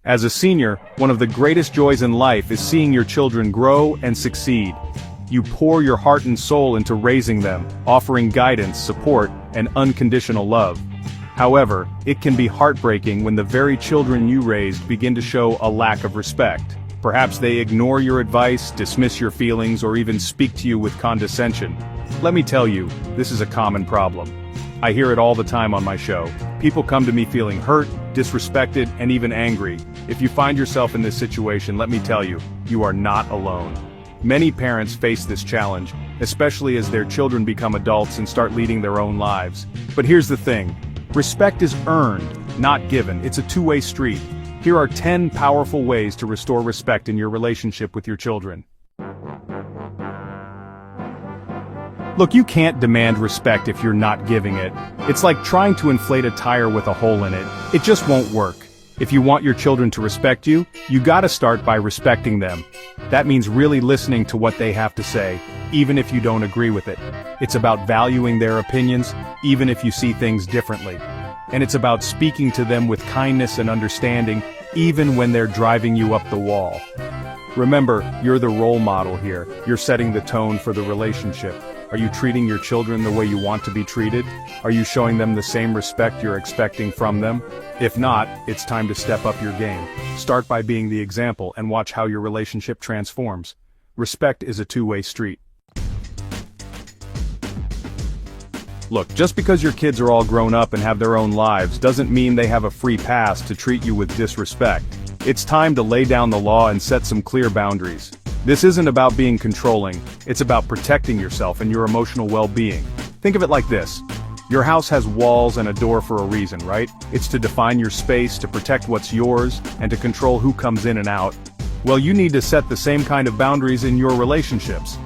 As a senior, one of the greatest joys in life is seeing your children grow and succeed. You pour your heart and soul into raising them, offering guidance, support, and unconditional love. However, it can be heartbreaking when the very children you raised begin to show a lack of respect. Perhaps they ignore your advice, dismiss your feelings, or even speak to you with condescension. Let me tell you, this is a common problem. I hear it all the time on my show. People come to me feeling hurt, disrespected, and even angry. If you find yourself in this situation, let me tell you, you are not alone. Many parents face this challenge, especially as their children become adults and start leading their own lives. But here's the thing. Respect is earned, not given. It's a two-way street. Here are 10 powerful ways to restore respect in your relationship with your children. Look, you can't demand respect if you're not giving it. It's like trying to inflate a tire with a hole in it. It just won't work. If you want your children to respect you, you gotta start by respecting them. That means really listening to what they have to say, even if you don't agree with it. It's about valuing their opinions, even if you see things differently. And it's about speaking to them with kindness and understanding, even when they're driving you up the wall. Remember, you're the role model here. You're setting the tone for the relationship. Are you treating your children the way you want to be treated? Are you showing them the same respect you're expecting from them? If not, it's time to step up your game. Start by being the example and watch how your relationship transforms. Respect is a two-way street. Look, just because your kids are all grown up and have their own lives doesn't mean they have a free pass to treat you with disrespect. It's time to lay down the law and set some clear boundaries. This isn't about being controlling, it's about protecting yourself and your emotional well-being. Think of it like this. Your house has walls and a door for a reason, right? It's to define your space, to protect what's yours, and to control who comes in and out. Well, you need to set the same kind of boundaries in your relationships.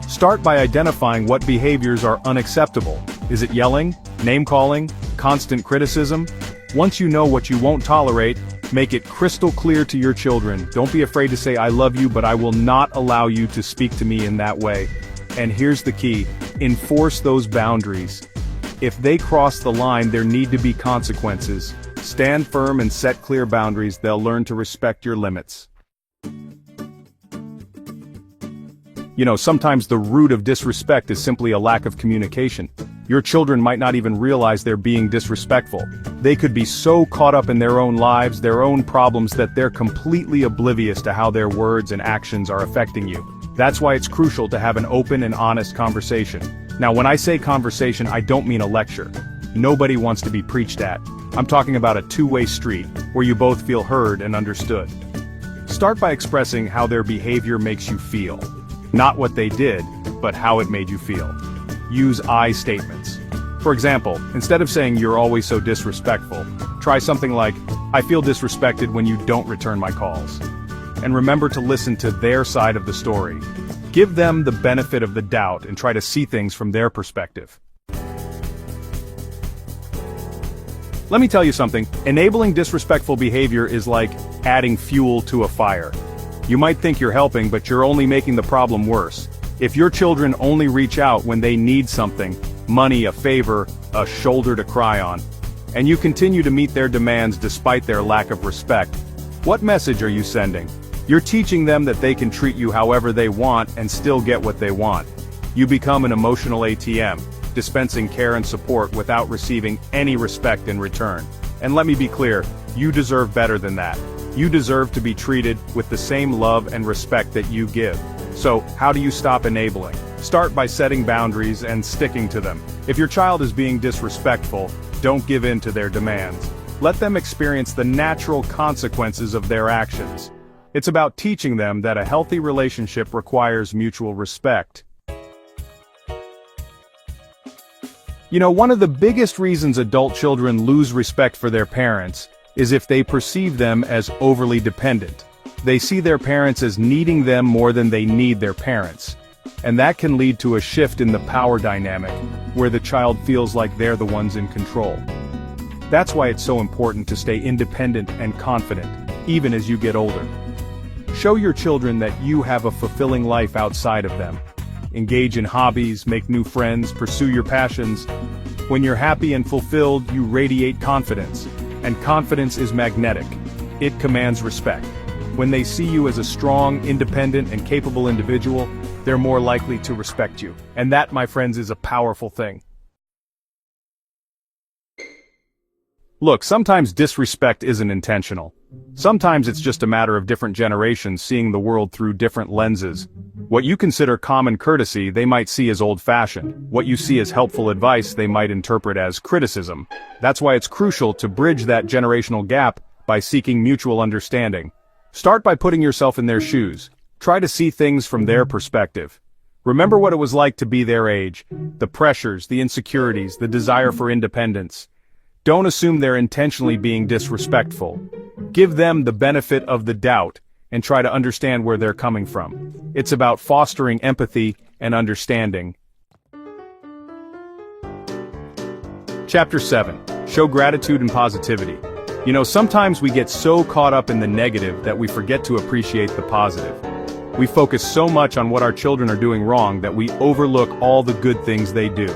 Start by identifying what behaviors are unacceptable. Is it yelling, name-calling, constant criticism? Once you know what you won't tolerate, make it crystal clear to your children. Don't be afraid to say, "I love you, but I will not allow you to speak to me in that way." And here's the key. Enforce those boundaries. If they cross the line, there need to be consequences. Stand firm and set clear boundaries. They'll learn to respect your limits. Sometimes the root of disrespect is simply a lack of communication. Your children might not even realize they're being disrespectful. They could be so caught up in their own lives, their own problems, that they're completely oblivious to how their words and actions are affecting you. That's why it's crucial to have an open and honest conversation. Now, when I say conversation, I don't mean a lecture. Nobody wants to be preached at. I'm talking about a two-way street, where you both feel heard and understood. Start by expressing how their behavior makes you feel. Not what they did, but how it made you feel. Use I statements. For example, instead of saying "you're always so disrespectful," try something like, "I feel disrespected when you don't return my calls." And remember to listen to their side of the story. Give them the benefit of the doubt and try to see things from their perspective. Let me tell you something. Enabling disrespectful behavior is like adding fuel to a fire. You might think you're helping, but you're only making the problem worse. If your children only reach out when they need something, money, a favor, a shoulder to cry on, and you continue to meet their demands despite their lack of respect, what message are you sending? You're teaching them that they can treat you however they want and still get what they want. You become an emotional ATM, dispensing care and support without receiving any respect in return. And let me be clear, you deserve better than that. You deserve to be treated with the same love and respect that you give. So, how do you stop enabling? Start by setting boundaries and sticking to them. If your child is being disrespectful, don't give in to their demands. Let them experience the natural consequences of their actions. It's about teaching them that a healthy relationship requires mutual respect. One of the biggest reasons adult children lose respect for their parents is if they perceive them as overly dependent. They see their parents as needing them more than they need their parents. And that can lead to a shift in the power dynamic, where the child feels like they're the ones in control. That's why it's so important to stay independent and confident, even as you get older. Show your children that you have a fulfilling life outside of them. Engage in hobbies, make new friends, pursue your passions. When you're happy and fulfilled, you radiate confidence. And confidence is magnetic. it commands respect. When they see you as a strong, independent, and capable individual, they're more likely to respect you. And that, my friends, is a powerful thing. Look, sometimes disrespect isn't intentional. Sometimes it's just a matter of different generations seeing the world through different lenses. What you consider common courtesy, they might see as old-fashioned. What you see as helpful advice, they might interpret as criticism. That's why it's crucial to bridge that generational gap by seeking mutual understanding. Start by putting yourself in their shoes. Try to see things from their perspective. Remember what it was like to be their age, the pressures, the insecurities, the desire for independence. Don't assume they're intentionally being disrespectful. Give them the benefit of the doubt and try to understand where they're coming from. It's about fostering empathy and understanding. Chapter 7. Show gratitude and positivity. You know, sometimes we get so caught up in the negative that we forget to appreciate the positive. We focus so much on what our children are doing wrong that we overlook all the good things they do.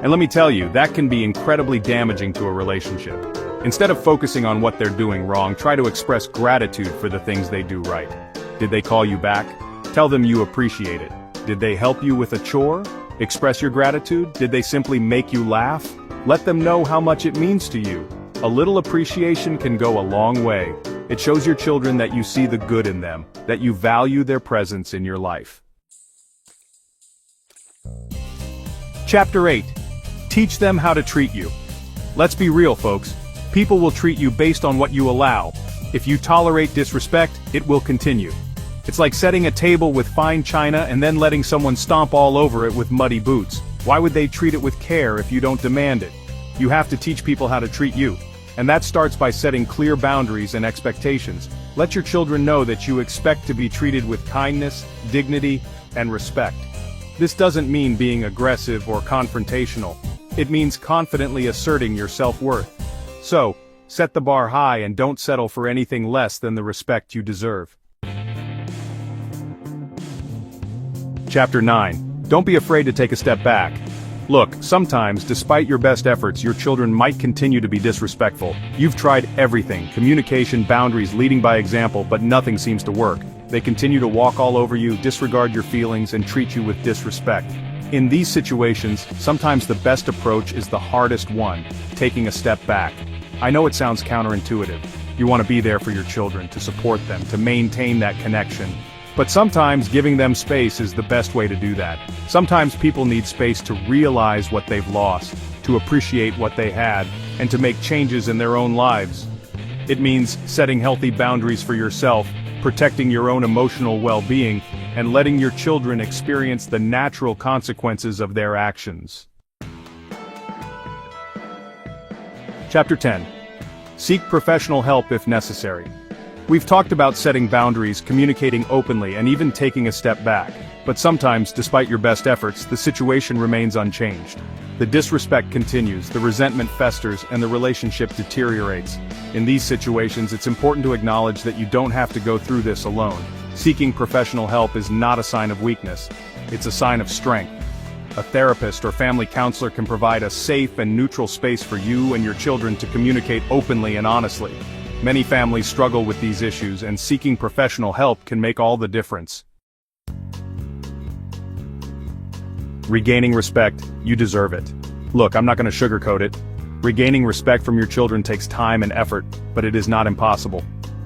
And let me tell you, that can be incredibly damaging to a relationship. Instead of focusing on what they're doing wrong, try to express gratitude for the things they do right. Did they call you back? Tell them you appreciate it. Did they help you with a chore? Express your gratitude. Did they simply make you laugh? Let them know how much it means to you. A little appreciation can go a long way. It shows your children that you see the good in them, that you value their presence in your life. Chapter 8. Teach them how to treat you. Let's be real, folks. People will treat you based on what you allow. If you tolerate disrespect, it will continue. It's like setting a table with fine china and then letting someone stomp all over it with muddy boots. Why would they treat it with care if you don't demand it? You have to teach people how to treat you. And that starts by setting clear boundaries and expectations. Let your children know that you expect to be treated with kindness, dignity, and respect. This doesn't mean being aggressive or confrontational. It means confidently asserting your self-worth. So, set the bar high and don't settle for anything less than the respect you deserve. Chapter 9. Don't be afraid to take a step back. Look, sometimes, despite your best efforts, your children might continue to be disrespectful. You've tried everything, communication, boundaries, leading by example, but nothing seems to work. They continue to walk all over you, disregard your feelings, and treat you with disrespect. In these situations, sometimes the best approach is the hardest one, taking a step back. I know it sounds counterintuitive. You want to be there for your children, to support them, to maintain that connection. But sometimes giving them space is the best way to do that. Sometimes people need space to realize what they've lost, to appreciate what they had, and to make changes in their own lives. It means setting healthy boundaries for yourself, protecting your own emotional well-being, and letting your children experience the natural consequences of their actions. Chapter 10. Seek professional help if necessary. We've talked about setting boundaries, communicating openly, and even taking a step back. But sometimes, despite your best efforts, the situation remains unchanged. The disrespect continues, the resentment festers, and the relationship deteriorates. In these situations, it's important to acknowledge that you don't have to go through this alone. Seeking professional help is not a sign of weakness. It's a sign of strength. A therapist or family counselor can provide a safe and neutral space for you and your children to communicate openly and honestly. Many families struggle with these issues, and seeking professional help can make all the difference. Regaining respect, you deserve it. Look, I'm not going to sugarcoat it. Regaining respect from your children takes time and effort, but it is not impossible.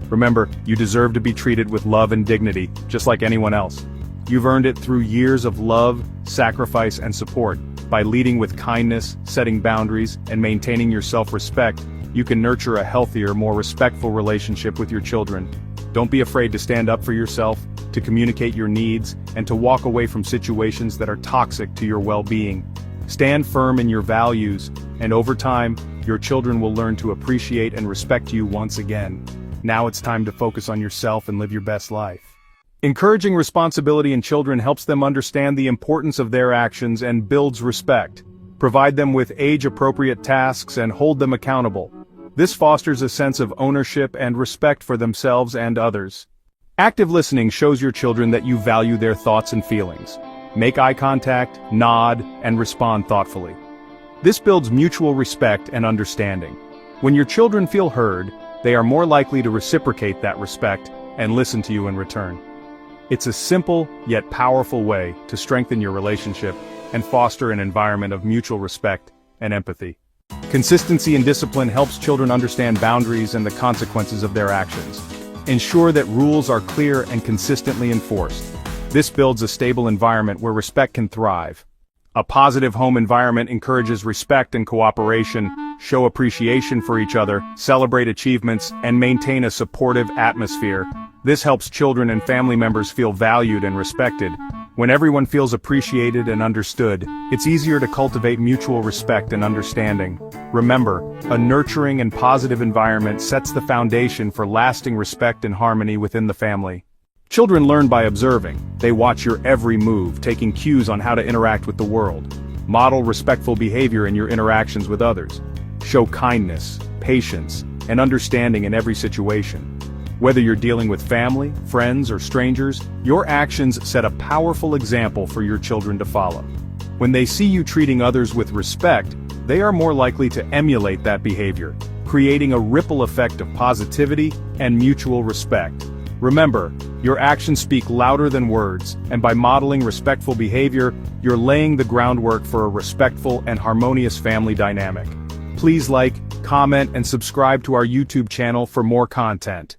Remember, you deserve to be treated with love and dignity, just like anyone else. You've earned it through years of love, sacrifice, and support. By leading with kindness, setting boundaries, and maintaining your self-respect, you can nurture a healthier, more respectful relationship with your children. Don't be afraid to stand up for yourself, to communicate your needs, and to walk away from situations that are toxic to your well-being. Stand firm in your values, and over time, your children will learn to appreciate and respect you once again. Now it's time to focus on yourself and live your best life. Encouraging responsibility in children helps them understand the importance of their actions and builds respect. Provide them with age-appropriate tasks and hold them accountable. This fosters a sense of ownership and respect for themselves and others. Active listening shows your children that you value their thoughts and feelings. Make eye contact, nod, and respond thoughtfully. This builds mutual respect and understanding. When your children feel heard, they are more likely to reciprocate that respect and listen to you in return. It's a simple, yet powerful way to strengthen your relationship and foster an environment of mutual respect and empathy. Consistency and discipline helps children understand boundaries and the consequences of their actions. Ensure that rules are clear and consistently enforced. This builds a stable environment where respect can thrive. A positive home environment encourages respect and cooperation, show appreciation for each other, celebrate achievements, and maintain a supportive atmosphere. This helps children and family members feel valued and respected. When everyone feels appreciated and understood, it's easier to cultivate mutual respect and understanding. Remember, a nurturing and positive environment sets the foundation for lasting respect and harmony within the family. Children learn by observing. They watch your every move, taking cues on how to interact with the world. Model respectful behavior in your interactions with others. Show kindness, patience, and understanding in every situation. Whether you're dealing with family, friends, or strangers, your actions set a powerful example for your children to follow. When they see you treating others with respect, they are more likely to emulate that behavior, creating a ripple effect of positivity and mutual respect. Remember, your actions speak louder than words, and by modeling respectful behavior, you're laying the groundwork for a respectful and harmonious family dynamic. Please like, comment, and subscribe to our YouTube channel for more content.